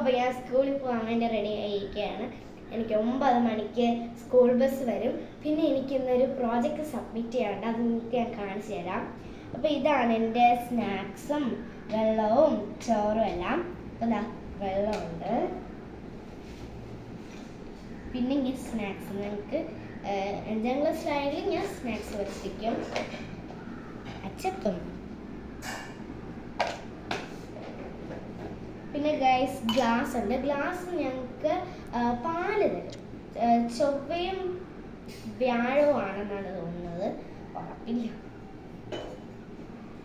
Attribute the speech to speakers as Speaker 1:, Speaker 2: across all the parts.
Speaker 1: അപ്പോൾ ഞാൻ സ്കൂളിൽ പോകാൻ വേണ്ടി റെഡി ആയിരിക്കുകയാണ്. എനിക്ക് 9 മണിക്ക് സ്കൂൾ ബസ് വരും. പിന്നെ എനിക്ക് ഇന്നൊരു പ്രോജക്റ്റ് സബ്മിറ്റ് ചെയ്യാനുണ്ട്. അത് നിങ്ങൾക്ക് ഞാൻ കാണിച്ചു തരാം. അപ്പോൾ ഇതാണ് എൻ്റെ സ്നാക്സും വെള്ളവും ചോറും എല്ലാം. അപ്പോൾ ഇതാ വെള്ളമുണ്ട്, പിന്നെ ഇങ്ങനെ സ്നാക്സ്. ഞങ്ങൾക്ക് 5ാം ക്ലാസ്സിലായാലും ഞാൻ സ്നാക്സ് വെച്ചിരിക്കും. അച്ചപ്പം. പിന്നെ ഗൈസ് ഗ്ലാസ് ഉണ്ട്. ഗ്ലാസ് ഞങ്ങൾക്ക് പാല് തരും. ചൊവ്വയും വ്യാഴവും ആണെന്നാണ് തോന്നുന്നത്, ഉറപ്പില്ല.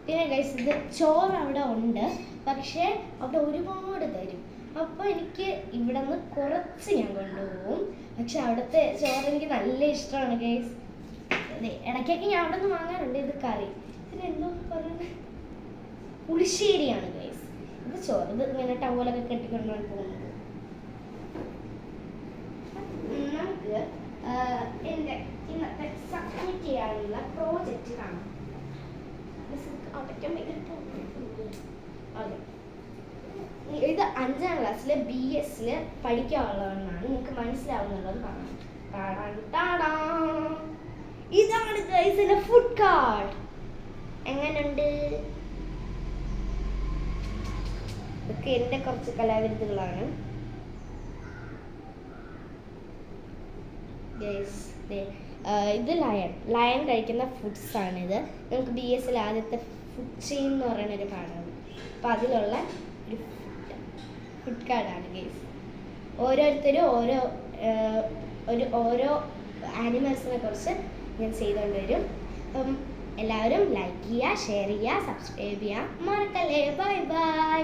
Speaker 1: പിന്നെ ഗൈസ് ഇത് ചോറ് അവിടെ ഉണ്ട്, പക്ഷേ അവിടെ ഒരുപാട് തരും. അപ്പോൾ എനിക്ക് ഇവിടെ നിന്ന് കുറച്ച് ഞാൻ കൊണ്ടുപോകും. പക്ഷെ അവിടുത്തെ ചോറ് എനിക്ക് നല്ല ഇഷ്ടമാണ് ഗൈസ്. അതെ, ഇടയ്ക്കൊക്കെ ഞാൻ അവിടെ നിന്ന് വാങ്ങാറുണ്ട്. ഇത് കറി, പിന്നെ എന്തോ പറയുന്നത് പുളിശ്ശേരിയാണ് ഗൈസ്. ഇത് ചോറ്. ഇത് ഇങ്ങനെ ടവലൊക്കെ കെട്ടിക്കൊണ്ടാണ് പോകുന്നത്. നമുക്ക് എൻ്റെ ഇന്നത്തെ സബ്മിറ്റ് ചെയ്യാനുള്ള പ്രോജക്റ്റ് കാണാം. ഇത് 5ാം ക്ലാസ്സിലെ BSൽ പഠിക്കാനുള്ളതെന്നാണ്. നിങ്ങൾക്ക് മനസ്സിലാവുന്നുള്ളത് കാണാം. ഇതാണ് ഗൈസ് എൻ്റെ ഫുഡ് കാർഡ്. എങ്ങനെയുണ്ട്? ഇതൊക്കെ എൻ്റെ കുറച്ച് കലാവിരുദ്ധകളാണ് ഗൈസ്. ഇത് ലയൺ കഴിക്കുന്ന ഫുഡ്സ് ആണിത്. നമുക്ക് BSൽ ആദ്യത്തെ ഫുഡ് ചെയിൻ എന്ന് പറയുന്നൊരു പാഠമാണ്. അപ്പോൾ അതിലുള്ള ഒരു ഫുഡ് കാർഡാണ് ഗൈസ്. ഓരോരുത്തരും ഓരോ ആനിമൽസിനെ കുറിച്ച് ഞാൻ ചെയ്തുകൊണ്ട് വരും. അപ്പം എല്ലാവരും ലൈക്ക് ചെയ്യുക, ഷെയർ ചെയ്യുക, സബ്സ്ക്രൈബ് ചെയ്യുക മറക്കല്ലേ. Bye bye.